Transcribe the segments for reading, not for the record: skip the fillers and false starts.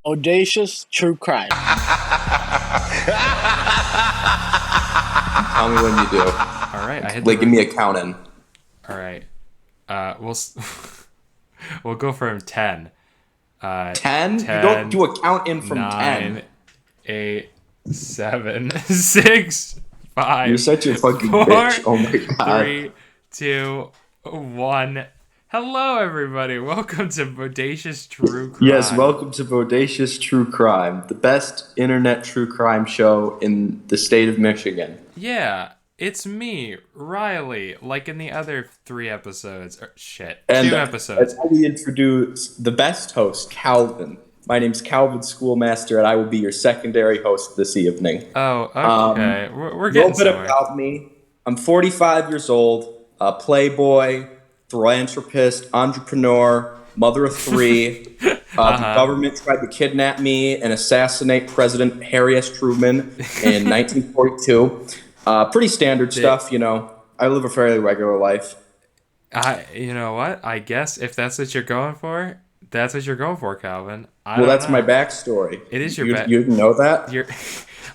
Bodacious True Crime. Tell me when you do. All right, I hit. Like, give me a count in. All right, we'll go from 10. 10? You 10, don't do a count in from 9, 10. 8, 7, 6, 5. You're such a fucking 4, bitch. Oh my god. 3, 2, 1. Hello, everybody. Welcome to Bodacious True Crime. Yes, welcome to Bodacious True Crime, the best internet true crime show in the state of Michigan. Yeah, it's me, Riley, like in the other 3 episodes. And 2 episodes. As we introduce the best host, Calvin. My name's Calvin Schoolmaster, and I will be your secondary host this evening. Oh, okay. We're A getting little bit somewhere. about me. I'm 45 years old, a playboy, philanthropist, entrepreneur, mother of 3. The government tried to kidnap me and assassinate President Harry S. Truman in 1942. Pretty standard stuff, you know. I live a fairly regular life. You know what? I guess if that's what you're going for, that's what you're going for, Calvin. Well, that's my backstory. It is your You didn't know that?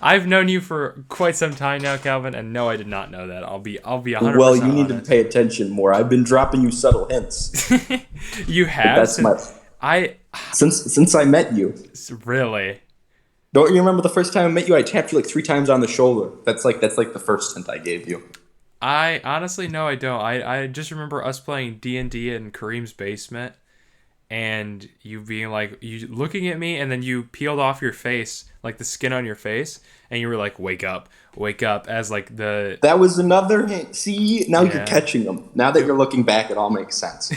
I've known you for quite some time now, Calvin, and no, I did not know that. I'll be 100%. Well, you need to pay attention more. I've been dropping you subtle hints. You have. Since I met you. Really? Don't you remember the first time I met you? I tapped you like 3 times on the shoulder. That's like the first hint I gave you. I honestly no, I don't. I just remember us playing D&D in Kareem's basement, and you being like, you looking at me, and then you peeled off your face, like the skin on your face, and you were like, wake up, as like the... That was another hint. See, now you're catching them. Now that you're looking back, it all makes sense.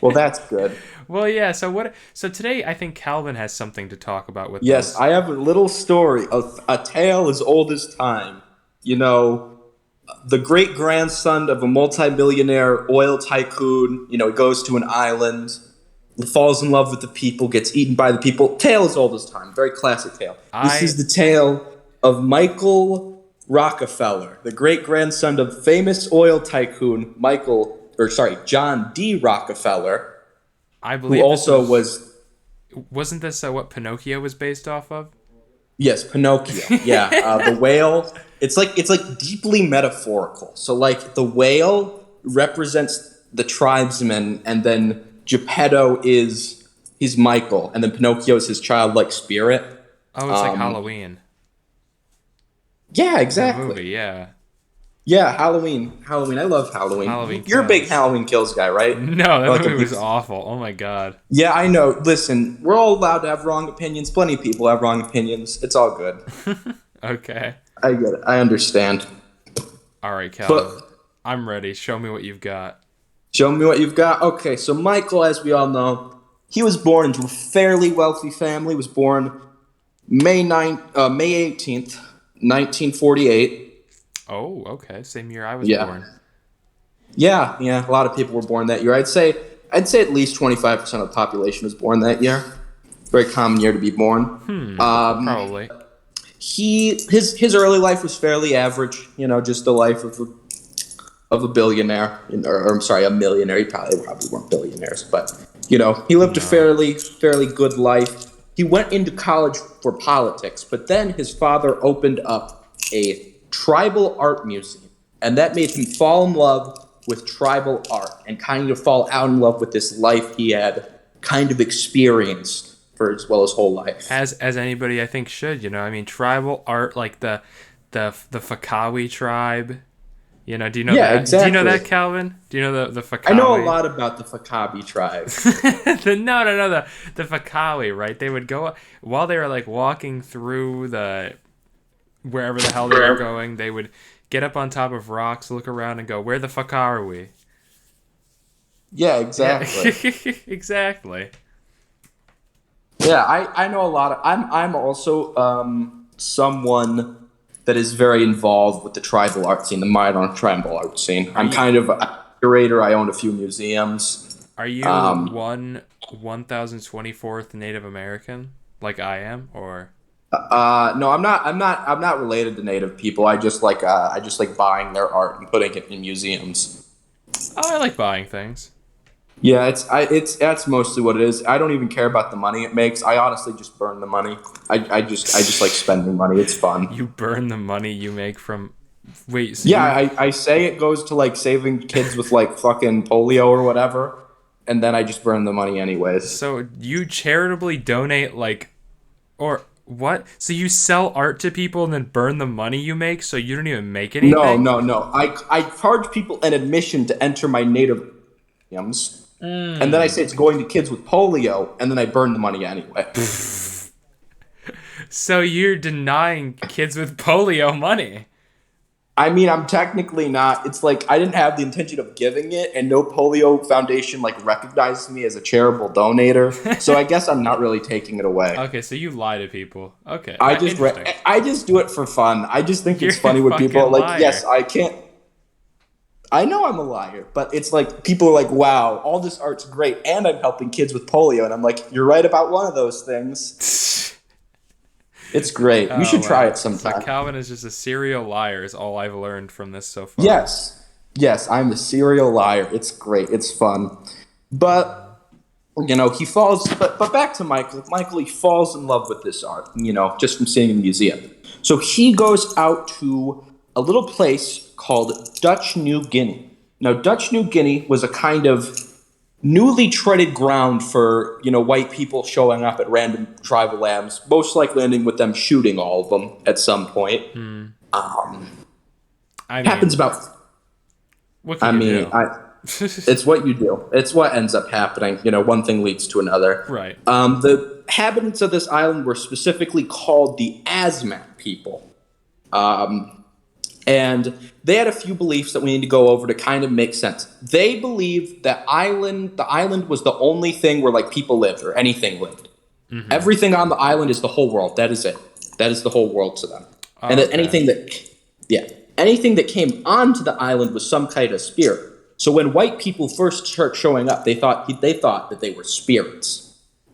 Well, that's good. Well, yeah, so today I think Calvin has something to talk about with Yes, this. I have a little story, a tale as old as time. You know, the great-grandson of a multi-millionaire oil tycoon, you know, he goes to an island, falls in love with the people, gets eaten by the people. Tale as old as time. Very classic tale. This is the tale of Michael Rockefeller, the great-grandson of famous oil tycoon John D. Rockefeller, I believe who also wasn't this what Pinocchio was based off of? Yes, Pinocchio. Yeah, the whale. It's like deeply metaphorical. So like the whale represents the tribesman, and then Geppetto he's Michael, and then Pinocchio is his childlike spirit. Oh, it's like Halloween. Yeah, exactly. The movie, yeah. Yeah, Halloween. I love Halloween. You're a big Halloween Kills guy, right? No, that movie was awful. Oh my god. Yeah, I know. Listen, we're all allowed to have wrong opinions. Plenty of people have wrong opinions. It's all good. Okay. I get it. I understand. All right, Calvin. I'm ready. Show me what you've got. Show me what you've got. Okay, so Michael, as we all know, he was born into a fairly wealthy family. He was born May 18th, 1948. Oh, okay. Same year I was born. Yeah. A lot of people were born that year. I'd say at least 25% of the population was born that year. Very common year to be born. Probably. His early life was fairly average. You know, just the life of a billionaire, or I'm sorry, a millionaire. He probably weren't billionaires, but you know, he lived a fairly good life. He went into college for politics, but then his father opened up a tribal art museum, and that made him fall in love with tribal art and kind of fall out in love with this life he had kind of experienced for his whole life. As anybody I think should, you know, I mean, tribal art, like the Fakawi tribe. You know, do you know that? Exactly. Do you know that, Calvin? Do you know the Fakawi? I know a lot about the Fakabi tribe. No, the Fakawi, right? They would go while they were like walking through wherever the hell they were going. They would get up on top of rocks, look around, and go, "Where the fuck are we?" Yeah, exactly. Yeah. Exactly. Yeah, I know a lot of. I'm also someone that is very involved with the tribal art scene, the modern tribal art scene. I'm kind of a curator. I own a few museums. Are you 1024th Native American, like I am, or? No, I'm not related to Native people. I just like buying their art and putting it in museums. Oh, I like buying things. Yeah, it's that's mostly what it is. I don't even care about the money it makes. I honestly just burn the money. I just like spending money. It's fun. You burn the money you make from. Wait, so Yeah, you. I say it goes to like saving kids with like fucking polio or whatever, and then I just burn the money anyways. So you charitably donate like. Or what? So you sell art to people and then burn the money you make so you don't even make No, anything? no, no. I charge people an admission to enter my native museums, and then I say it's going to kids with polio, and then I burn the money anyway. So you're denying kids with polio money. I mean, I'm technically not. It's like I didn't have the intention of giving it, and no polio foundation like recognized me as a charitable donator. So I guess I'm not really taking it away. Okay, so you lie to people. Okay, I just interesting. I just do it for fun. I just think You're it's funny a when people are fucking like, liar. "Yes, I can't." I know I'm a liar, but it's like people are like, "Wow, all this art's great, and I'm helping kids with polio," and I'm like, "You're right about one of those things." It's great. You Oh should try wow. it So sometime. Calvin is just a serial liar is all I've learned from this so far. Yes, yes, I'm a serial liar. It's great. It's fun, but he falls. But back to Michael. Michael, he falls in love with this art. Just from seeing in the museum. So he goes out to a little place called Dutch New Guinea. Now, Dutch New Guinea was a kind of newly treaded ground for white people showing up at random tribal lands, most likely ending with them shooting all of them at some point. Um, I happens mean, about. what I can you mean, do? it's what you do. It's what ends up happening. One thing leads to another. Right. The inhabitants of this island were specifically called the Asmat people. And they had a few beliefs that we need to go over to kind of make sense. They believed that the island was the only thing where like people lived or anything lived. Everything on the island is the whole world. That is it. That is the whole world to them. And Oh, that okay. anything that came onto the island was some kind of spirit. So when white people first start showing up, they thought that they were spirits.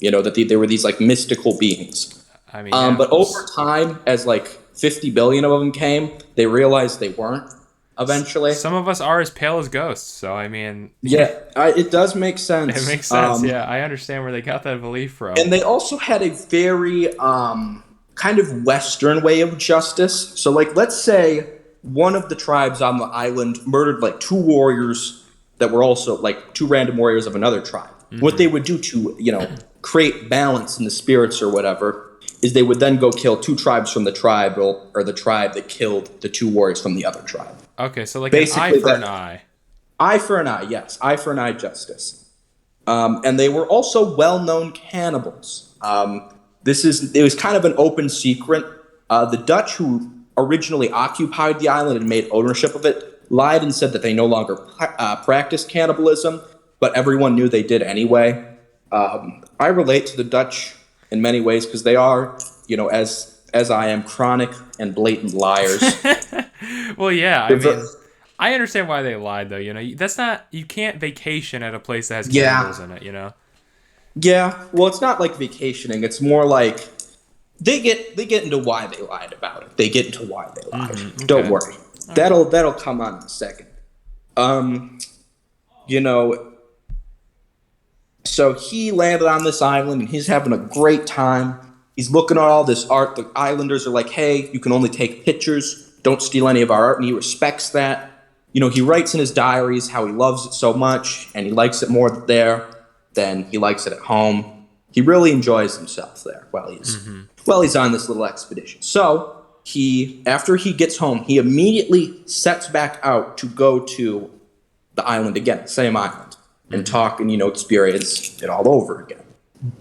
That they were these like mystical beings. I mean, yeah. But over time, as like 50 billion of them came, they realized they weren't. Eventually, Some of us are as pale as ghosts, so I mean, yeah, it does make sense. it makes sense. Yeah, I understand where they got that belief from. And they also had a very kind of Western way of justice. So, like, let's say one of the tribes on the island murdered like two warriors that were also like two random warriors of another tribe. What they would do to create balance in the spirits or whatever is they would then go kill two tribes from the tribe or the tribe that killed the two warriors from the other tribe. Okay, so like Basically, an eye for an eye. Eye for an eye, yes, eye for an eye justice. And they were also well-known cannibals. It was kind of an open secret. The Dutch, who originally occupied the island and made ownership of it, lied and said that they no longer practiced cannibalism, but everyone knew they did anyway. I relate to the Dutch in many ways because they are, as I am, chronic and blatant liars. Well, yeah, I They're mean, ver- I understand why they lied though. That's not you can't vacation at a place that has Yeah. cannibals in it. Yeah, well, it's not like vacationing. It's more like they get into why they lied about it. They get into why they lied. Don't okay. worry, that'll come on in a second. Um, you know, so he landed on this island and he's having a great time. He's looking at all this art. The islanders are like, "Hey, you can only take pictures. Don't steal any of our art," and he respects that. He writes in his diaries how he loves it so much and he likes it more there than he likes it at home. He really enjoys himself there while he's on this little expedition. So after he gets home, he immediately sets back out to go to the island again, same island, and talk and experience it all over again.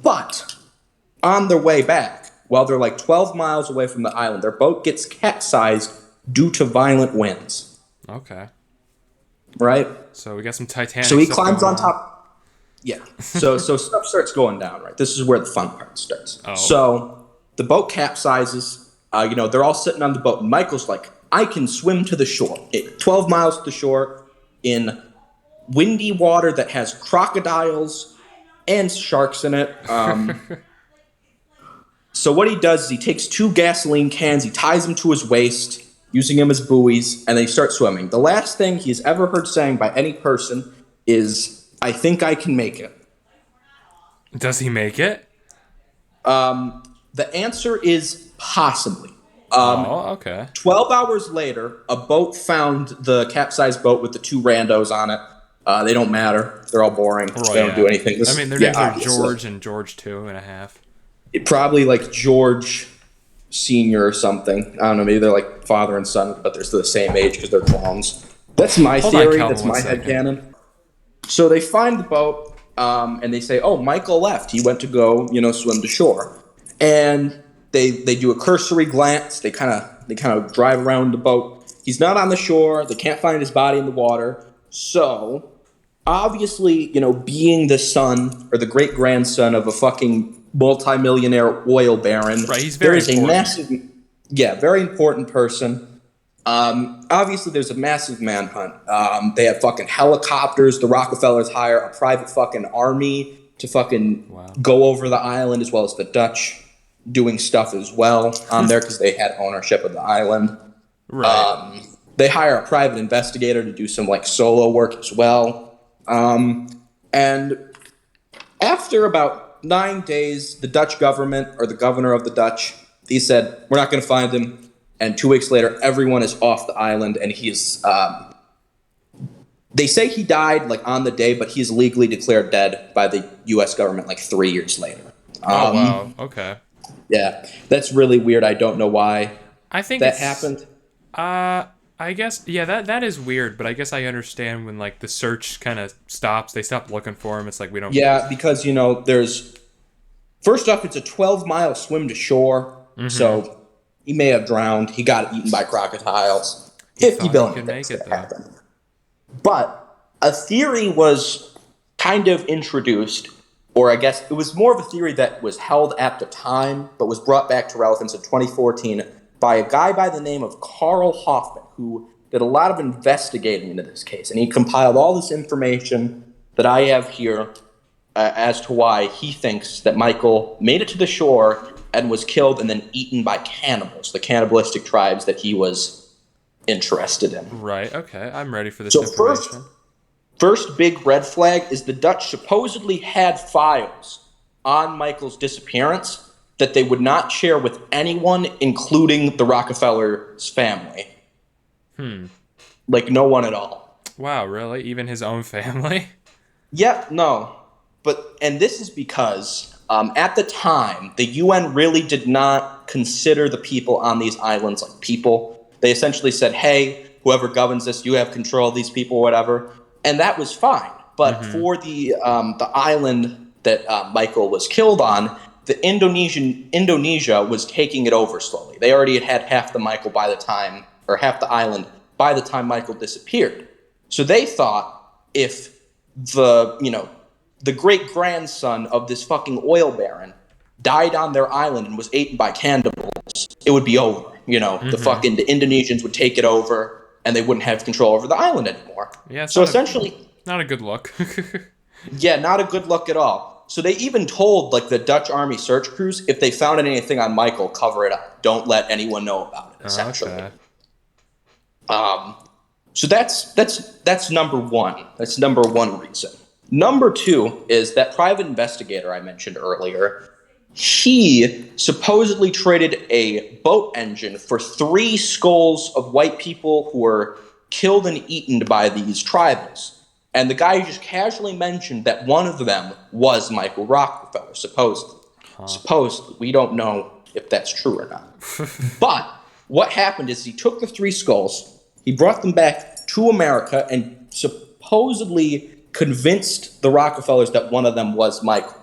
But on their way back, while they're like 12 miles away from the island, their boat gets capsized due to violent winds. Okay. Right? So we got some Titanic. So he stuff climbs going on top. Yeah. So stuff starts going down, right? This is where the fun part starts. Oh. So the boat capsizes. They're all sitting on the boat. And Michael's like, I can swim to the shore. 12 miles to the shore in windy water that has crocodiles and sharks in it. So what he does is he takes two gasoline cans, he ties them to his waist, using them as buoys, and they start swimming. The last thing he's ever heard saying by any person is, I think I can make it. Does he make it? The answer is possibly. Okay. 12 hours later, a boat found the capsized boat with the two randos on it. They don't matter. They're all boring. They don't do anything. Their names are George and George 2.5. Probably like George Senior or something. I don't know. Maybe they're like father and son, but they're still the same age because they're clones. That's my theory. That's my headcanon. So they find the boat, and they say, "Oh, Michael left. He went to go, swim to shore." And they do a cursory glance. They kind of drive around the boat. He's not on the shore. They can't find his body in the water. So obviously, being the son or the great grandson of a fucking multimillionaire oil baron, right? He's very important. Very important person. Obviously, there's a massive manhunt. They have fucking helicopters. The Rockefellers hire a private fucking army to fucking go over the island, as well as the Dutch doing stuff as well on there because they had ownership of the island. Right. They hire a private investigator to do some like solo work as well. And after about 9 days, the Dutch government, or the governor of the Dutch, he said, "We're not going to find him." And 2 weeks later, everyone is off the island, and he's. They say he died like on the day, but he's legally declared dead by the U.S. government like 3 years later. Wow. Okay. Yeah, that's really weird. I don't know why I think that happened. I guess that is weird, but I guess I understand when like the search kind of stops. They stop looking for him. It's like we don't. Yeah, because there's first off, it's a 12-mile swim to shore, so he may have drowned. He got eaten by crocodiles. $50 billion things that happened. But a theory was kind of introduced, or I guess it was more of a theory that was held at the time, but was brought back to relevance in 2014 by a guy by the name of Carl Hoffman, who did a lot of investigating into this case. And he compiled all this information that I have here as to why he thinks that Michael made it to the shore and was killed and then eaten by cannibals, the cannibalistic tribes that he was interested in. Right, okay. I'm ready for this information. First big red flag is the Dutch supposedly had files on Michael's disappearance that they would not share with anyone, including the Rockefeller's family. Like no one at all. Wow, really? Even his own family? Yep, no. And this is because at the time, the UN really did not consider the people on these islands like people. They essentially said, "Hey, whoever governs this, you have control of these people," or whatever. And that was fine. But for the island that Michael was killed on, Indonesia was taking it over slowly. They already had half the island by the time Michael disappeared. So they thought if the great grandson of this fucking oil baron died on their island and was eaten by cannibals, it would be over. The Indonesians would take it over and they wouldn't have control over the island anymore. Yeah. So essentially, not a good look. Yeah, not a good look at all. So they even told like the Dutch army search crews, if they found anything on Michael, cover it up. Don't let anyone know about it. Essentially. Okay. So that's number one. That's number one reason. Number two is that private investigator I mentioned earlier. He supposedly traded a boat engine for 3 skulls of white people who were killed and eaten by these tribals. And the guy just casually mentioned that one of them was Michael Rockefeller, supposedly. Supposedly. We don't know if that's true or not. But what happened is he took the 3 skulls, he brought them back to America, and supposedly convinced the Rockefellers that one of them was Michael.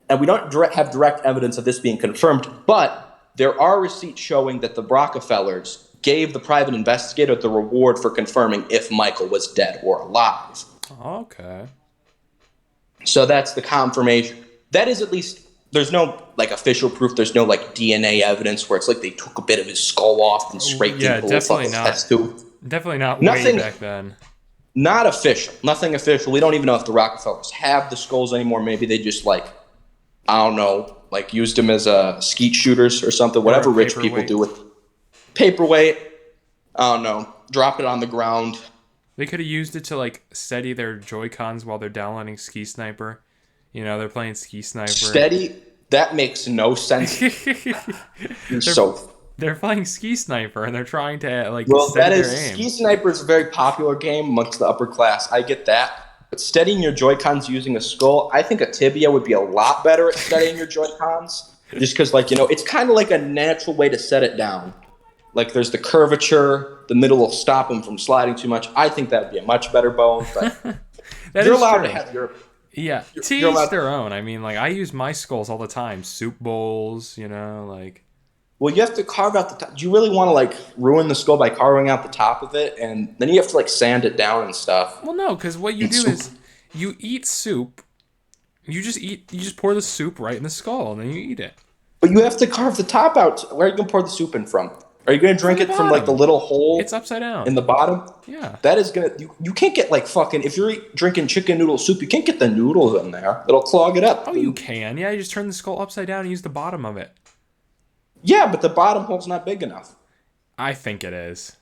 And we don't have direct evidence of this being confirmed, but there are receipts showing that the Rockefellers gave the private investigator the reward for confirming if Michael was dead or alive. Okay. So that's the confirmation. That is at least, there's no like official proof, there's no like DNA evidence where it's like they took a bit of his skull off and scraped it. Definitely not. Definitely not way back then. Not official. Nothing official. We don't even know if the Rockefellers have the skulls anymore. Maybe they just like, I don't know, like used them as skeet shooters or something, whatever rich people do with paperweight. I don't know, drop it on the ground, They could have used it to like steady their Joy-Cons while they're downloading Ski Sniper. You know, they're playing Ski Sniper. Steady? That makes no sense. You're they're, so... they're playing Ski Sniper and they're trying to like Well, steady that their is... aim. Ski Sniper is a very popular game amongst the upper class. I get that. But steadying your Joy-Cons using a skull, I think a tibia would be a lot better at steadying your Joy-Cons. Just because, like, you know, it's kind of like a natural way to set it down. Like, there's the curvature, the middle will stop them from sliding too much. I think that would be a much better bone, but you're allowed to have your... Yeah, to each their own. I mean, like, I use my skulls all the time. Soup bowls, you know, like... Well, you have to carve out the top. Do you really want to, like, ruin the skull by carving out the top of it? And then you have to, like, sand it down and stuff. Well, no, because what you do is you eat soup. You just pour the soup right in the skull, and then you eat it. But you have to carve the top out. Where are you going to pour the soup in from? Are you going to drink it from, like, the little hole? It's upside down. In the bottom? Yeah. That is going to... You can't get, like, fucking... If you're drinking chicken noodle soup, you can't get the noodles in there. It'll clog it up. Oh, you can. Yeah, you just turn the skull upside down and use the bottom of it. Yeah, but the bottom hole's not big enough. I think it is.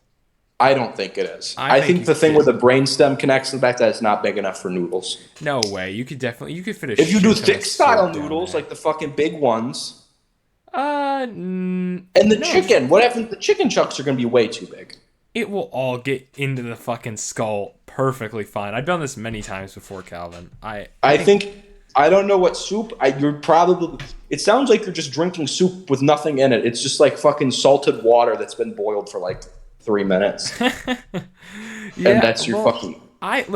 I don't think it is. I think the thing where the brainstem connects to the back, that's not big enough for noodles. No way. You could fit If you do thick style noodles, like the fucking big ones... And the chicken. What happens? The chicken chunks are going to be way too big. It will all get into the fucking skull perfectly fine. I've done this many times before, Calvin. I think I don't know what soup. You're probably. It sounds like you're just drinking soup with nothing in it. It's just like fucking salted water that's been boiled for like 3 minutes. Yeah, and that's your fucking.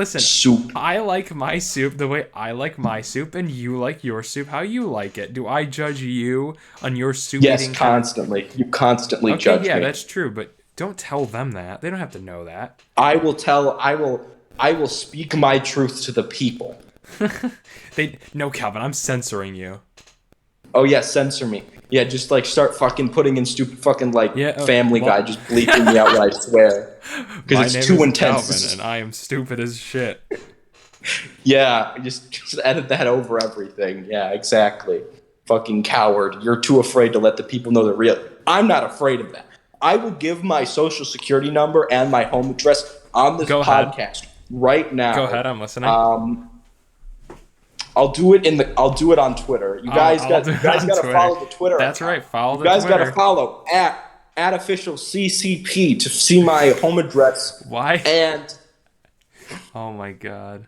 Soup. I like my soup the way I like my soup, and you like your soup how you like it. Do I judge you on your soup eating? Yes, constantly. You constantly judge me. Yeah, that's true, but don't tell them that. They don't have to know that. I will speak my truth to the people. No, Calvin, I'm censoring you. Oh yeah, censor me. Yeah, just like start fucking putting in stupid fucking like Family Guy, just bleeping me out when I swear, because it's too intense. Calvin, and I am stupid as shit. Yeah, just edit that over everything. Yeah, exactly. Fucking coward. You're too afraid to let the people know the real. I'm not afraid of that. I will give my social security number and my home address on this podcast right now. Go ahead, I'm listening. I'll do it on Twitter. You guys got to follow the Twitter. That's right. Follow the Twitter. You guys got Twitter. to follow at official CCP to see my home address. Why? And oh my god.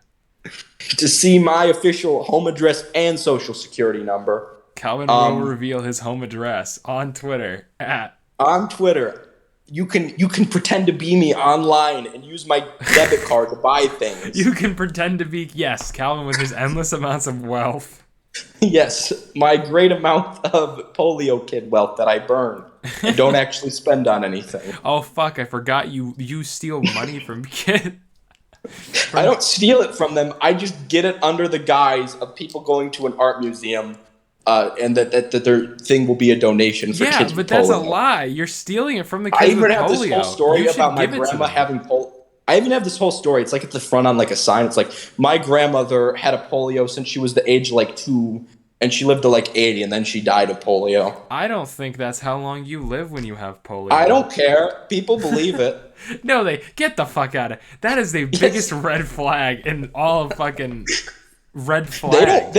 To see my official home address and social security number. Calvin will reveal his home address on Twitter On Twitter. You can pretend to be me online and use my debit card to buy things. You can pretend to be, yes, Calvin with his endless amounts of wealth. Yes, my great amount of polio kid wealth that I burn and don't actually spend on anything. Oh, fuck, I forgot you steal money from kids. I don't steal it from them. I just get it under the guise of people going to an art museum. And that their thing will be a donation for kids with polio. Yeah, but that's a lie. You're stealing it from the kids with polio. I even have this whole story about my grandma having polio. I even have this whole story. It's like at the front on like a sign. It's like, my grandmother had a polio since she was the age of like 2, and she lived to like 80, and then she died of polio. I don't think that's how long you live when you have polio. I don't care. People believe it. No, they get the fuck out of it. That is the biggest red flag in all of fucking... Red flag.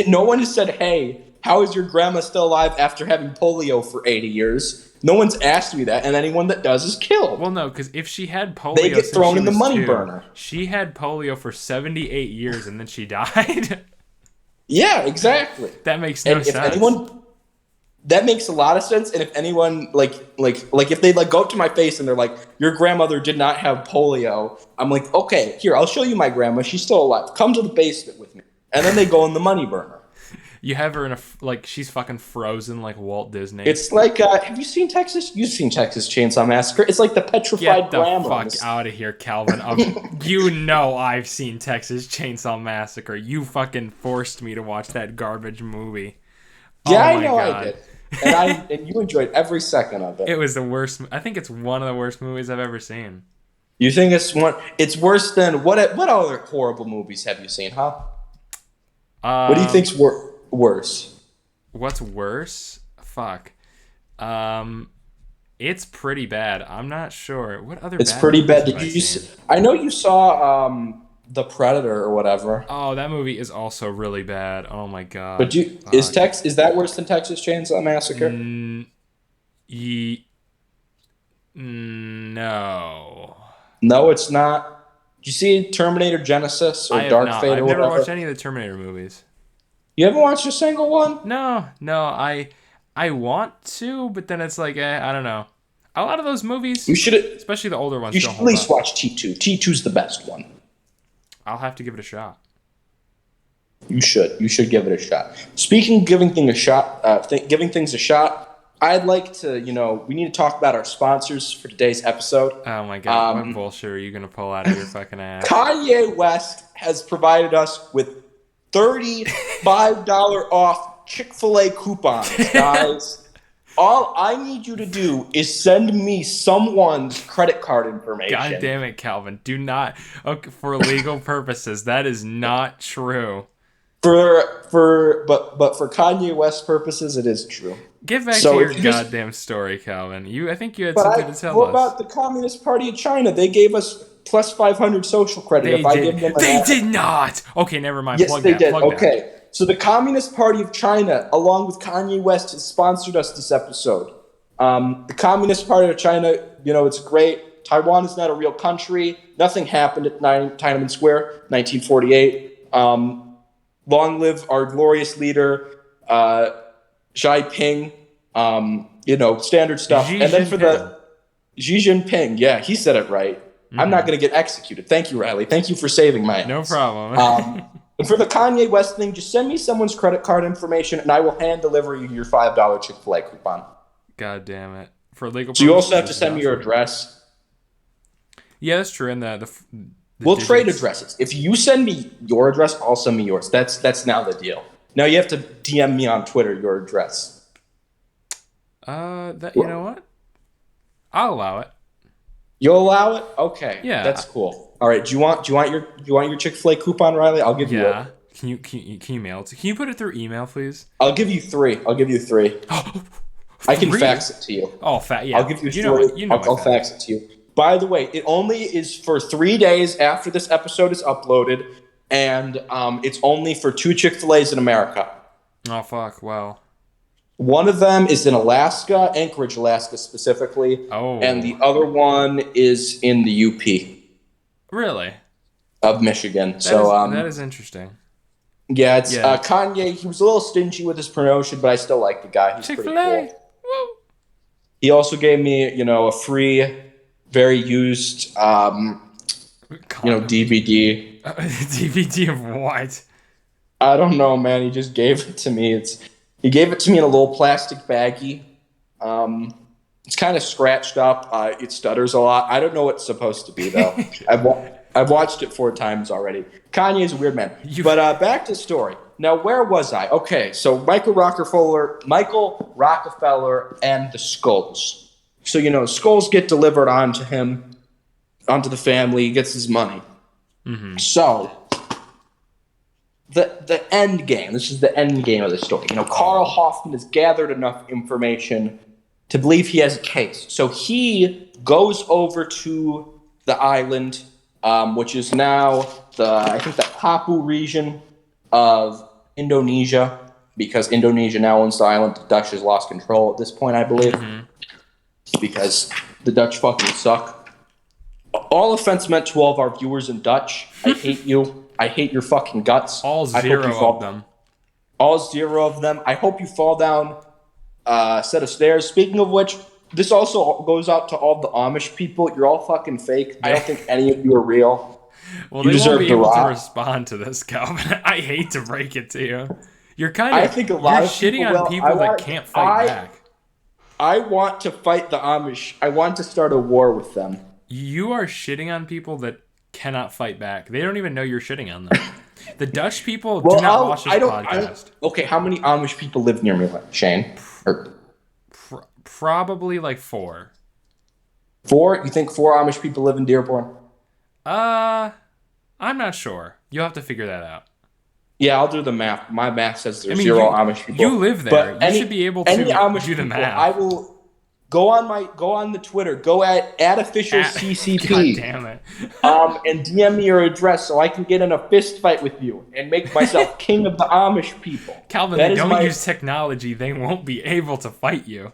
No one has said, hey, how is your grandma still alive after having polio for 80 years? No one's asked me that, and anyone that does is killed. Well, no, because if she had polio, they get thrown in the money burner. She had polio for 78 years, and then she died. Yeah, exactly. That makes no sense. That makes a lot of sense. And if anyone like if they like go up to my face and they're like, your grandmother did not have polio, I'm like, okay, here, I'll show you my grandma. She's still alive. Come to the basement with me. And then they go in the money burner. You have her in she's fucking frozen like Walt Disney. It's like, have you seen Texas? You've seen Texas Chainsaw Massacre. It's like the petrified grandma. Get the fuck out of here, Calvin. You know I've seen Texas Chainsaw Massacre. You fucking forced me to watch that garbage movie. Yeah, I know I did. And you enjoyed every second of it. It was the worst. I think it's one of the worst movies I've ever seen. You think it's one? It's worse than what other horrible movies have you seen, huh? What do you think's worse? What's worse? Fuck. It's pretty bad. I'm not sure. What other It's bad pretty movies bad. have Did I you? seen? I know you saw The Predator or whatever. Oh, that movie is also really bad. Oh my But god. is Fuck. Is that worse than Texas Chainsaw Massacre? Mm, ye- no. No, it's not. Did you see Terminator Genesis I or have Dark not. Fate I've or never watched whatever? any of the Terminator movies. You haven't watched a single one? No. I want to, but then it's like, I don't know. A lot of those movies, You should. especially the older ones, You don't should at hold least up. watch T2. T2's the best one. I'll have to give it a shot. You should. You should give it a shot. Speaking of giving things a shot, giving things a shot. I'd like to. We need to talk about our sponsors for today's episode. Oh my god, what bullshit are you gonna pull out of your fucking ass? Kanye West has provided us with $35 off Chick-fil-A coupons, guys. All I need you to do is send me someone's credit card information. God damn it, Calvin. Do not, okay, for legal purposes, that is not true. But for Kanye West purposes, it is true. Get back So to your if you just- goddamn story, Calvin. I think you had But something to tell what us. about the Communist Party of China? They gave us plus 500 social credit if I give them They did not. Okay, never mind. Yes, Plug they that. did. Plug that. Okay. So the Communist Party of China, along with Kanye West, has sponsored us this episode. The Communist Party of China, it's great. Taiwan is not a real country. Nothing happened at Tiananmen Square, 1948. Long live our glorious leader, Xi Jinping. Standard stuff. Xi And then for Jinping. Xi Jinping, yeah, he said it right. I'm not going to get executed. Thank you, Riley. Thank you for saving my ass. No problem. And for the Kanye West thing, just send me someone's credit card information, and I will hand deliver you your $5 Chick-fil-A coupon. God damn it. For legal So you also have to purposes, send me your not true. address. Yeah, that's true. And the We'll digits. trade addresses. If you send me your address, I'll send me yours. That's now the deal. Now you have to DM me on Twitter your address. You know what? I'll allow it. You'll allow it? Okay. Yeah. That's cool. All right. Do you want your Chick-fil-A coupon, Riley? I'll give you Yeah. it. Can you mail it? Can you put it through email, please? I'll give you three. I can Three? fax it to you. Oh, yeah. I'll give you You three. know I'll fax it to you. By the way, it only is for 3 days after this episode is uploaded, and it's only for 2 Chick-fil-A's in America. Oh, fuck. Wow. One of them is in Alaska, Anchorage, Alaska specifically, Oh. and the other one is in the UP Really? of Michigan. That is interesting. Yeah, it's Yeah. Kanye. He was a little stingy with his promotion, but I still like the guy. He's pretty Chick-fil-A. cool. Woo. He also gave me, a free, very used, DVD. DVD of what? I don't know, man. He just gave it to me. He gave it to me in a little plastic baggie. It's kind of scratched up. It stutters a lot. I don't know what it's supposed to be though. I've watched it 4 times already. Kanye's a weird man. But back to the story. Now, where was I? Okay, so Michael Rockefeller, and the skulls. So skulls get delivered onto him, onto the family. He gets his money. Mm-hmm. So the end game. This is the end game of the story. Carl Hoffman has gathered enough information to believe he has a case. So he goes over to the island, which is now the Papua region of Indonesia, because Indonesia now owns the island. The Dutch has lost control at this point, I believe, because the Dutch fucking suck. All offense meant to all of our viewers in Dutch. I hate you. I hate your fucking guts. All 0 of them. All 0 of them. I hope you fall down a set of stairs. Speaking of which, this also goes out to all the Amish people. You're all fucking fake. I don't think any of you are real. Well, You they won't deserve be to able to rot. respond to this, Calvin. I hate to break it to you. You're I think a lot of shitting people on will. people that can't fight back. I want to fight the Amish. I want to start a war with them. You are shitting on people that cannot fight back. They don't even know you're shitting on them. The Dutch people do not watch this podcast. Okay, how many Amish people live near me, Shane? Probably like 4. 4? You think 4 Amish people live in Dearborn? I'm not sure. You'll have to figure that out. Yeah, I'll do the math. My math says there's 0 Amish people. You live there. But You should be able to do the math. Go on the Twitter. Go at official God CCP. damn it. And DM me your address so I can get in a fist fight with you and make myself king of the Amish people. Calvin, they don't use technology. They won't be able to fight you.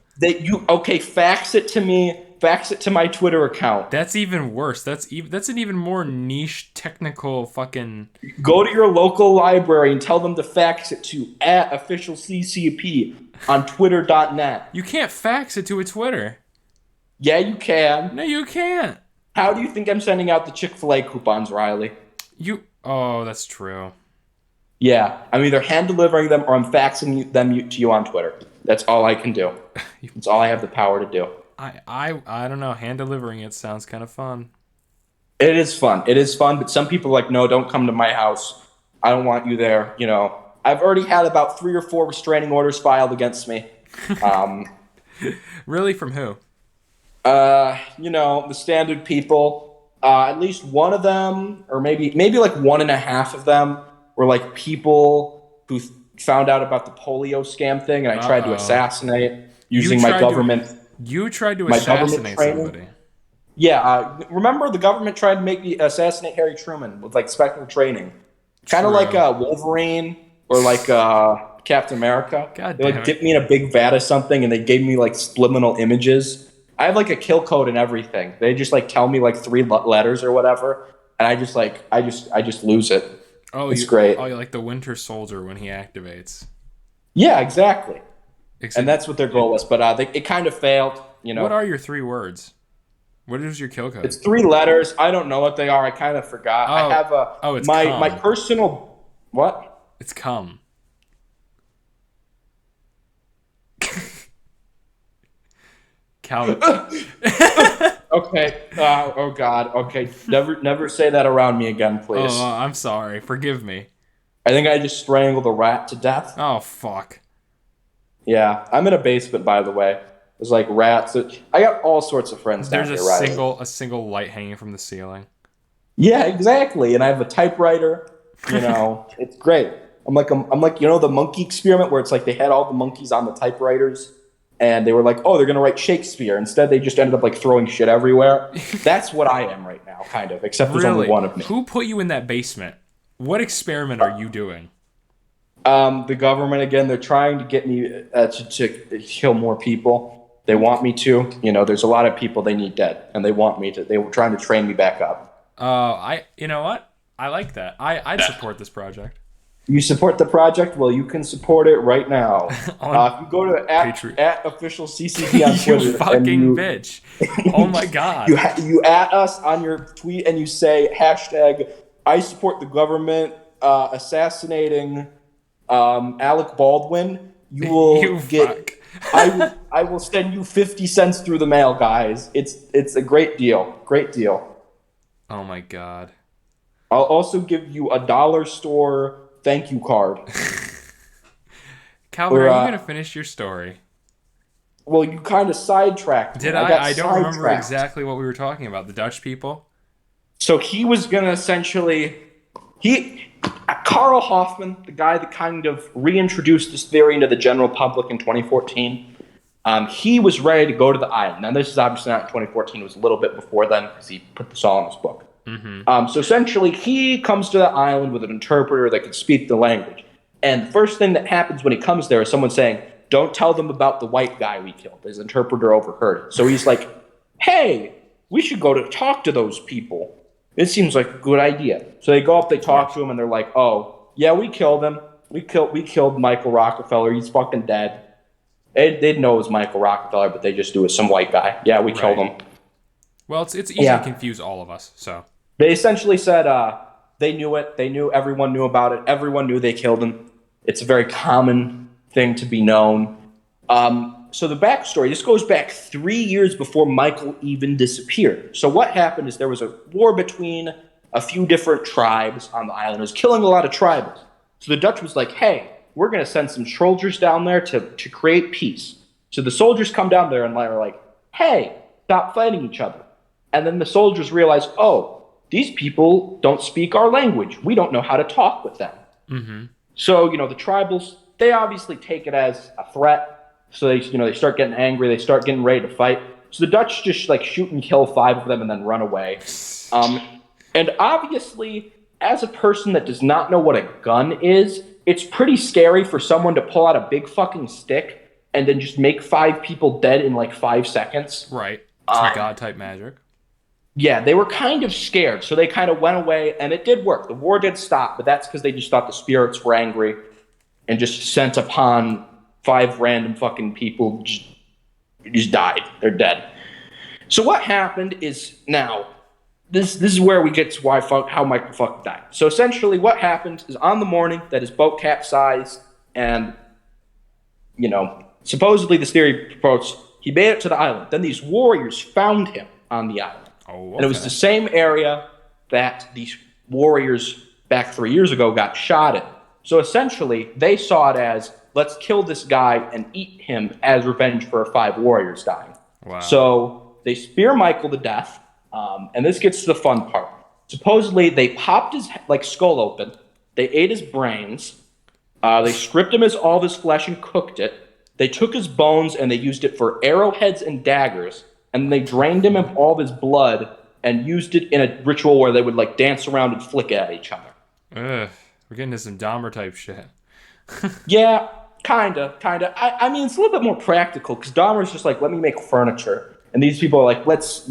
Fax it to me. Fax it to my Twitter account. That's even worse. That's an even more niche technical fucking. Go to your local library and tell them to fax it to @officialccp on twitter.net. You can't fax it to a Twitter. Yeah, you can. No, you can't. How do you think I'm sending out the Chick-fil-A coupons, Riley? Oh, that's true. Yeah, I'm either hand delivering them or I'm faxing them to you on Twitter. That's all I can do. That's all I have the power to do. I don't know. Hand delivering it sounds kind of fun. It is fun. It is fun, but some people are like, no, don't come to my house. I don't want you there. You know, I've already had about 3 or 4 restraining orders filed against me. Really? From who? You know, the standard people. At least one of them, or maybe like 1.5 of them, were like people who found out about the polio scam thing, and I tried to assassinate using my government. You tried to assassinate somebody. Yeah, remember the government tried to make me assassinate Harry Truman with like special training, kind of like Wolverine or like Captain America. God they damn like it. dipped me in a big vat of something, and they gave me like subliminal images. I have like a kill code and everything. They just like tell me like 3 letters or whatever, and I just lose it. Oh, it's great. Oh, you're like the Winter Soldier when he activates. Yeah, exactly. Except, and that's what their goal was, but it kind of failed. You know. What are your 3 words? What is your kill code? It's 3 letters. I don't know what they are. I kind of forgot. I have it's my personal what? It's cum. Calvin. Okay. Oh God. Okay. Never say that around me again, please. Oh, I'm sorry. Forgive me. I think I just strangled a rat to death. Oh fuck. Yeah, I'm in a basement, by the way. There's like rats. I got all sorts of friends down here. There's a single light hanging from the ceiling. Yeah, exactly. And I have a typewriter. You know, it's great. I'm like you know the monkey experiment where it's like they had all the monkeys on the typewriters. And they were like, oh, they're going to write Shakespeare. Instead, they just ended up like throwing shit everywhere. That's what I am right now, kind of, except there's only one of me. Who put you in that basement? What experiment are you doing? The government, again, they're trying to get me to kill more people. They want me to. You know, there's a lot of people they need dead, and they want me to. They were trying to train me back up. You know what? I like that. I'd support this project. You support the project? Well, you can support it right now. If you go to at official CCP on Twitter, you fucking bitch! Oh my God! you at us on your tweet and you say hashtag I support the government assassinating Alec Baldwin. You will get. I will send you 50 cents through the mail, guys. It's a great deal. Great deal. Oh my God! I'll also give you a dollar store thank you card. Calvin, are you going to finish your story? Well, you kind of sidetracked. Did I? I don't remember exactly what we were talking about. The Dutch people? So he was going to essentially... Carl Hoffman, the guy that kind of reintroduced this theory into the general public in 2014, he was ready to go to the island. Now, this is obviously not in 2014. It was a little bit before then because he put this all in his book. Mm-hmm. So essentially, he comes to the island with an interpreter that could speak the language. And the first thing that happens when he comes there is someone saying, don't tell them about the white guy we killed. His interpreter overheard it. So he's like, hey, we should go to talk to those people. It seems like a good idea. So they go up, they talk to him, and they're like, oh, yeah, we killed him. We killed Michael Rockefeller. He's fucking dead. They didn't know it was Michael Rockefeller, but they just knew it was some white guy. Yeah, we killed him. Well, it's easy to confuse all of us, so... They essentially said they knew it. They knew everyone knew about it. Everyone knew they killed him. It's a very common thing to be known. So the backstory, this goes back 3 years before Michael even disappeared. So what happened is there was a war between a few different tribes on the island. It was killing a lot of tribals. So the Dutch was like, hey, we're going to send some soldiers down there to create peace. So the soldiers come down there and are like, hey, stop fighting each other. And then the soldiers realize, oh, these people don't speak our language. We don't know how to talk with them. Mm-hmm. So, you know, the tribals, they obviously take it as a threat. So they start getting angry. They start getting ready to fight. So the Dutch just like shoot and kill 5 of them and then run away. And obviously, as a person that does not know what a gun is, it's pretty scary for someone to pull out a big fucking stick and then just make 5 people dead in like 5 seconds. Right. Some God-type magic. Yeah, they were kind of scared, so they kind of went away, and it did work. The war did stop, but that's because they just thought the spirits were angry and just sent upon 5 random fucking people just died. They're dead. So what happened is now, this is where we get to how Michael fucking died. So essentially what happened is on the morning that his boat capsized and, supposedly this theory proposed he made it to the island. Then these warriors found him on the island. Oh, okay. And it was the same area that these warriors back 3 years ago got shot in. So essentially, they saw it as, let's kill this guy and eat him as revenge for 5 warriors dying. Wow. So they spear Michael to death, and this gets to the fun part. Supposedly, they popped his skull open, they ate his brains, they stripped him all of his flesh and cooked it, they took his bones and they used it for arrowheads and daggers, and they drained him of all of his blood and used it in a ritual where they would dance around and flick at each other. Ugh, we're getting to some Dahmer type shit. Yeah, kinda. I mean, it's a little bit more practical because Dahmer's just let me make furniture, and these people are let's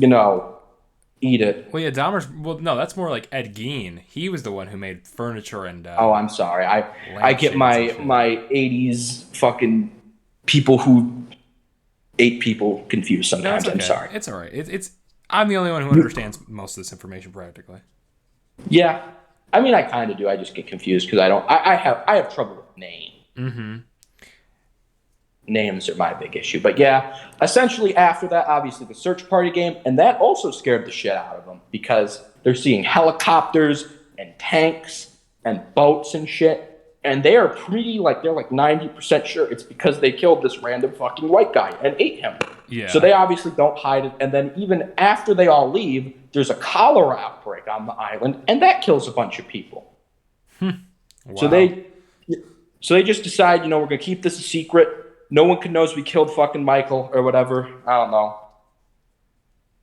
eat it. Well, yeah, no, that's more like Ed Gein. He was the one who made furniture and. Oh, I'm sorry. I get my 80s fucking people who ate people confused sometimes. No, okay. I'm sorry. It's all right. It's I'm the only one who understands most of this information practically. Yeah, I mean, I kind of do. I just get confused because I have trouble with names. Mm-hmm. Names are my big issue. But yeah, essentially after that, obviously the search party game, and that also scared the shit out of them because they're seeing helicopters and tanks and boats and shit. And they are pretty, they're 90% sure it's because they killed this random fucking white guy and ate him. Yeah. So they obviously don't hide it. And then even after they all leave, there's a cholera outbreak on the island, and that kills a bunch of people. Wow. So they just decide, we're going to keep this a secret. No one can know we killed fucking Michael or whatever. I don't know.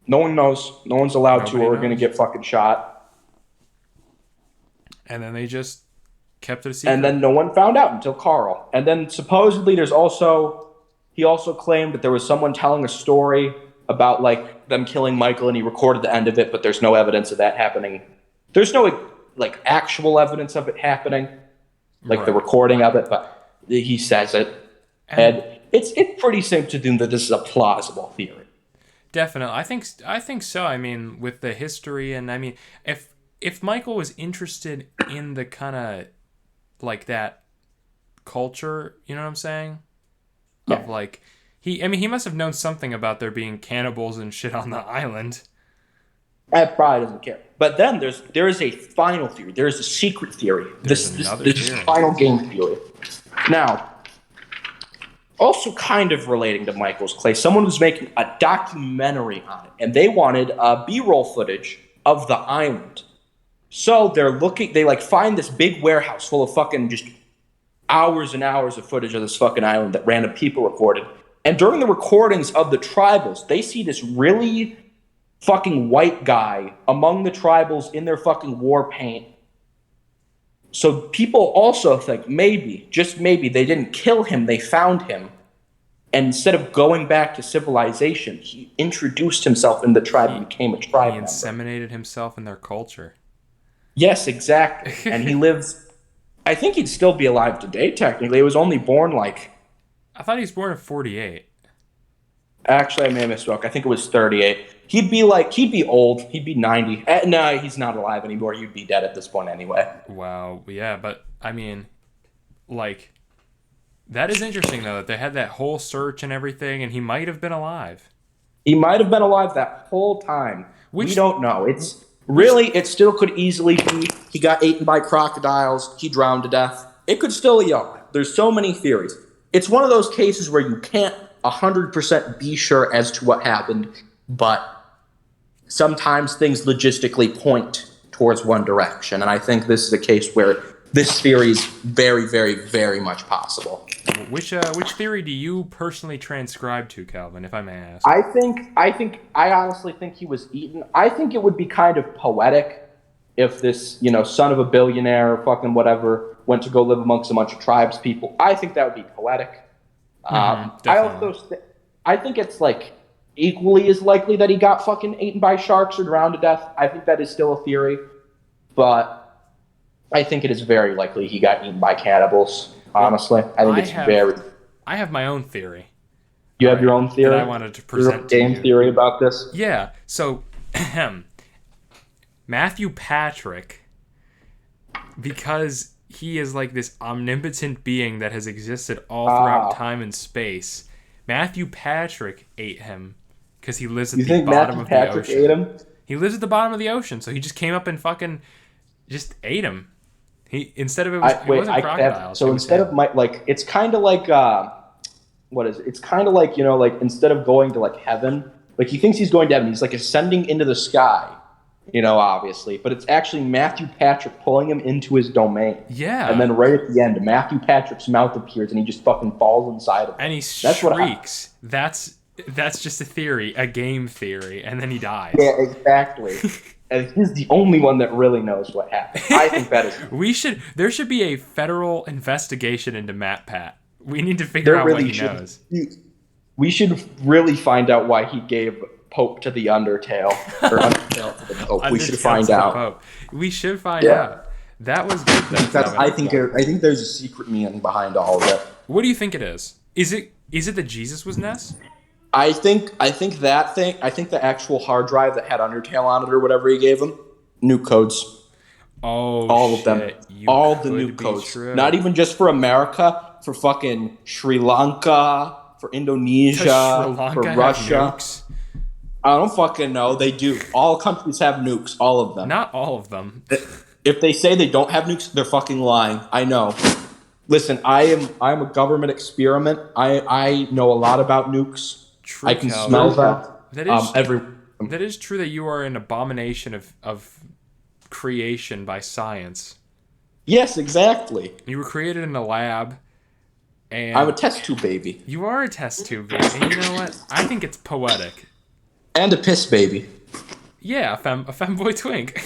No one knows. No one's allowed to, or we're going to get fucking shot. And then they just kept it a secret. And then no one found out until Carl. And then supposedly he also claimed that there was someone telling a story about them killing Michael, and he recorded the end of it, but there's no evidence of that happening. There's no actual evidence of it happening, right. The recording of it, but he says it. And it's pretty safe to assume that this is a plausible theory. Definitely. I think so. I mean, with the history, and I mean, if Michael was interested in the kind of that culture, you know what I'm saying? Yeah. Of he must have known something about there being cannibals and shit on the island. I probably doesn't care. But then there is a final theory. There is a secret theory. This theory. final game theory. Now, also kind of relating to Michael's case, someone was making a documentary on it, and they wanted B-roll footage of the island. So they find this big warehouse full of fucking just hours and hours of footage of this fucking island that random people recorded. And during the recordings of the tribals, they see this really fucking white guy among the tribals in their fucking war paint. So people also think maybe, just maybe, they didn't kill him, they found him. And instead of going back to civilization, he introduced himself in the tribe and became a tribe member. He inseminated himself in their culture. Yes, exactly. And he lives, I think he'd still be alive today, technically. He was only born I thought he was born in 48. Actually, I may have misspoke. I think it was 38. He'd be old. He'd be 90. No, he's not alive anymore. He'd be dead at this point anyway. Wow. Yeah, but I mean, that is interesting though, that they had that whole search and everything, and he might have been alive. He might have been alive that whole time. We don't know. It still could easily be he got eaten by crocodiles, he drowned to death. It could still be alive. There's so many theories. It's one of those cases where you can't 100% be sure as to what happened, but sometimes things logistically point towards one direction. And I think this is a case where this theory is very, very, very much possible. Which theory do you personally transcribe to, Calvin, if I may ask? I honestly think he was eaten. I think it would be kind of poetic if this, son of a billionaire or fucking whatever went to go live amongst a bunch of tribes people. I think that would be poetic. I think it's like equally as likely that he got fucking eaten by sharks or drowned to death. I think that is still a theory, but I think it is very likely he got eaten by cannibals. Honestly, I think I have my own theory. You have your own theory? That I wanted to present to you. Theory about this? Yeah. So, Matthew Patrick, because he is like this omnipotent being that has existed all throughout time and space, Matthew Patrick ate him because he lives at the bottom of the ocean. Ate him? He lives at the bottom of the ocean, so he just came up and fucking just ate him. He instead of it wasn't crocodiles. So instead of it's kind of like what is it? It's kind of like instead of going to like heaven, like he thinks he's going to heaven. He's like ascending into the sky, obviously, but it's actually Matthew Patrick pulling him into his domain. Yeah. And then right at the end, Matthew Patrick's mouth appears and he just fucking falls inside of him. And he shrieks. That's just a theory, a game theory, and then he dies. Yeah, exactly. And he's the only one that really knows what happened. I think that is... There should be a federal investigation into Matt Pat. We need to figure out what he knows. We should really find out why he gave Pope to the Undertale. Or Undertale to the Pope. We should find out. We should find out. That was good. I think there's a secret meaning behind all of it. What do you think it is? Is it that Jesus was Ness? I think that thing. I think the actual hard drive that had Undertale on it or whatever he gave him, nuke codes. Oh, all of them, all the nuke codes. True. Not even just for America, for fucking Sri Lanka, for Indonesia, for Russia. I don't fucking know. They do. All countries have nukes. All of them. Not all of them. If they say they don't have nukes, they're fucking lying. I know. Listen, I'm a government experiment. I know a lot about nukes. True, I can smell that. That is true that you are an abomination of creation by science. Yes, exactly. You were created in a lab, and I'm a test tube baby. You are a test tube baby. And you know what? I think it's poetic. And a piss baby. Yeah, a femboy twink.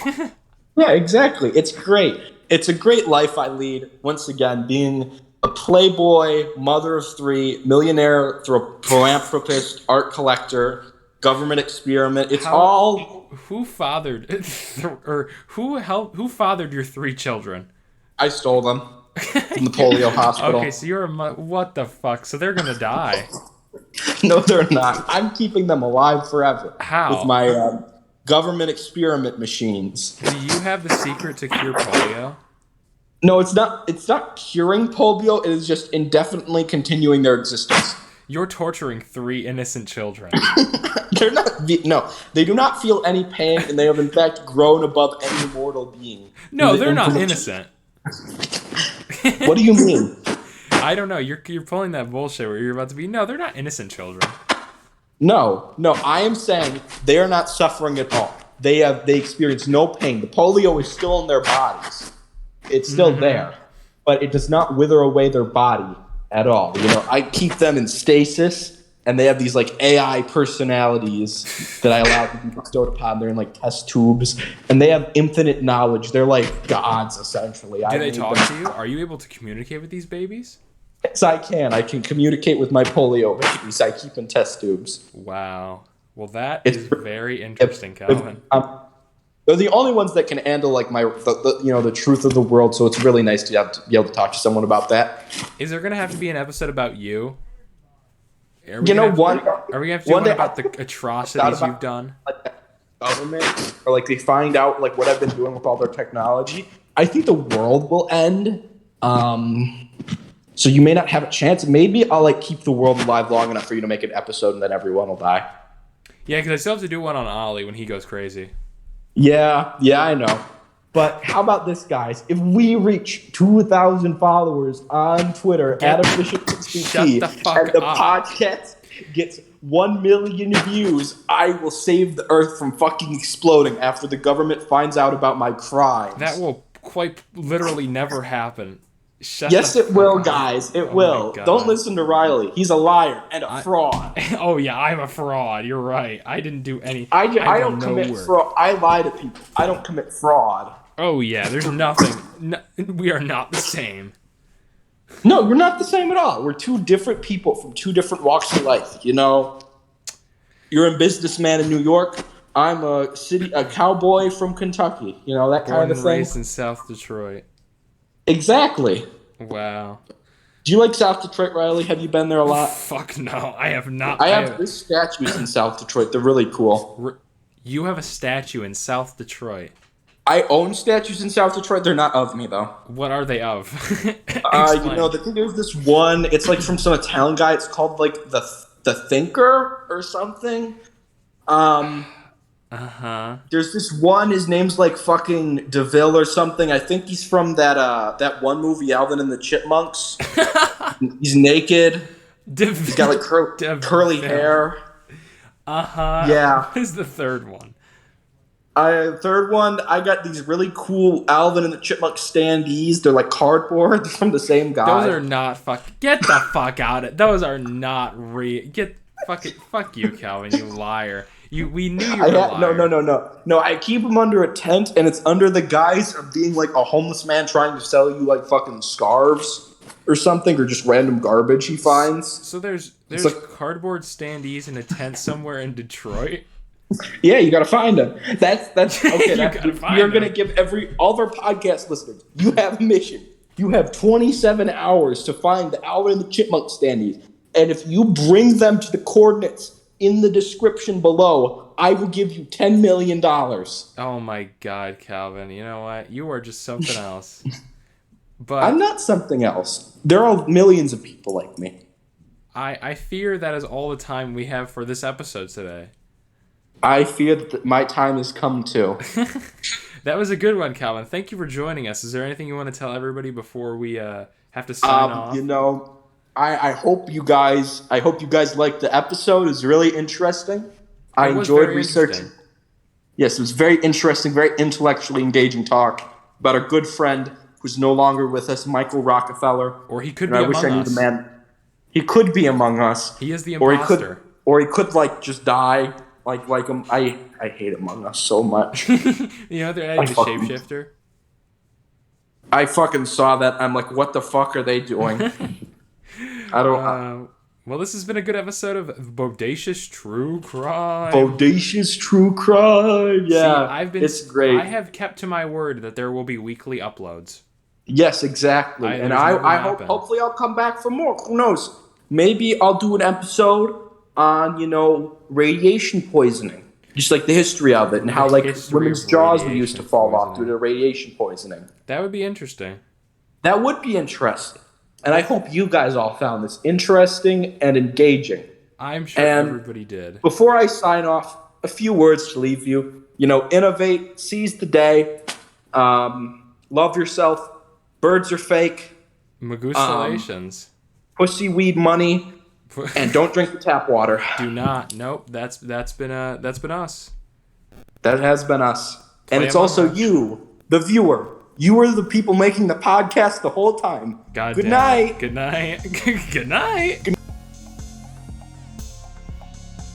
Yeah, exactly. It's great. It's a great life I lead. Once again, being a playboy, mother of three, millionaire, philanthropist, art collector, government experiment. It's all. Who fathered your 3 children? I stole them from the polio hospital. Okay, so you're a what the fuck? So they're gonna die. No, they're not. I'm keeping them alive forever. How? With my government experiment machines. Do you have the secret to cure polio? No, it's not. It's not curing polio. It is just indefinitely continuing their existence. You're torturing 3 innocent children. They're not. No, they do not feel any pain, and they have in fact grown above any mortal being. No, they're not innocent. What do you mean? I don't know. You're pulling that bullshit where you're about to be. No, they're not innocent children. No. I am saying they are not suffering at all. They experience no pain. The polio is still in their bodies. It's still there, but it does not wither away their body at all. I keep them in stasis, and they have these like AI personalities that I allow to be bestowed upon. They're in like test tubes, and they have infinite knowledge. They're like gods, essentially. Do they talk to you? Are you able to communicate with these babies? Yes, I can. I can communicate with my polio babies. I keep in test tubes. Wow. Well, that is very interesting, Calvin. They're the only ones that can handle like the truth of the world. So it's really nice to be able to talk to someone about that. Is there gonna have to be an episode about you? Are we gonna have to do one about the atrocities you've done? Government, or like they find out like what I've been doing with all their technology. I think the world will end. So you may not have a chance. Maybe I'll like keep the world alive long enough for you to make an episode, and then everyone will die. Yeah, because I still have to do one on Ollie when he goes crazy. Yeah, I know. But how about this, guys? If we reach 2,000 followers on Twitter at official60, and the podcast gets 1 million views, I will save the Earth from fucking exploding after the government finds out about my crimes. That will quite literally never happen. Yes, it will, guys. It will. Don't listen to Riley. He's a liar and a fraud. Oh, yeah, I'm a fraud. You're right. I didn't do any. I don't commit fraud. I lie to people. I don't commit fraud. Oh, yeah, there's nothing. No, we are not the same. No, we're not the same at all. We're two different people from two different walks of life, you know? You're a businessman in New York. I'm a cowboy from Kentucky. You know, that kind of thing. Born and raised in South Detroit. Exactly. Wow. Do you like South Detroit, Riley? Have you been there a lot? Fuck no, I have not. I have this statues in South Detroit. They're really cool. You have a statue in South Detroit. I own statues in South Detroit. They're not of me, though. What are they of? You know, I think there's this one. It's like from some Italian guy. It's called like the Thinker or something. There's this one. His name's like fucking DeVille or something. I think he's from that one movie, Alvin and the Chipmunks. He's naked. He's got like curly hair. Yeah. What is the third one? Third one, I got these really cool Alvin and the Chipmunk standees. They're like cardboard. They're from the same guy. Those are not Get the fuck out of. Those are not real. Fuck you, Calvin. You liar. We knew you were a liar. No, I keep them under a tent, and it's under the guise of being like a homeless man trying to sell you like fucking scarves or something, or just random garbage he finds. So there's like cardboard standees in a tent somewhere in Detroit. Yeah, you gotta find them. That's okay. You're gonna give all of our podcast listeners. You have a mission. You have 27 hours to find the Alvin and the Chipmunk standees, and if you bring them to the coordinates in the description below, I will give you $10 million. Oh my God, Calvin! You know what? You are just something else. But I'm not something else. There are millions of people like me. I fear that is all the time we have for this episode today. I fear that my time has come too. That was a good one, Calvin. Thank you for joining us. Is there anything you want to tell everybody before we have to sign off? You know, I hope you guys liked the episode. It was really interesting. I enjoyed researching. Yes, it was very interesting, very intellectually engaging talk about our good friend who's no longer with us, Michael Rockefeller. Or he could be among us. I wish I knew the man. He could be among us. He is the imposter. Or he could like just die. Like I hate Among Us so much. You know they're adding the shapeshifter. I fucking saw that. I'm like, what the fuck are they doing? I don't. Well, this has been a good episode of Bodacious True Crime. Bodacious True Crime. Yeah, See, it's great. I have kept to my word that there will be weekly uploads. Yes, exactly. And I hope hopefully I'll come back for more. Who knows? Maybe I'll do an episode on, you know, radiation poisoning. Just like the history of it and how like women's jaws would used to fall off due to radiation poisoning. That would be interesting. That would be interesting. And I hope you guys all found this interesting and engaging. I'm sure everybody did. Before I sign off, a few words to leave you. You know, innovate, seize the day, love yourself, birds are fake. Magustalations. Pussy, weed, money. And don't drink the tap water. Do not. Nope. That's been us. That has been us. And it's also you, the viewer. You are the people making the podcast the whole time. God Good night. Good night. Good night.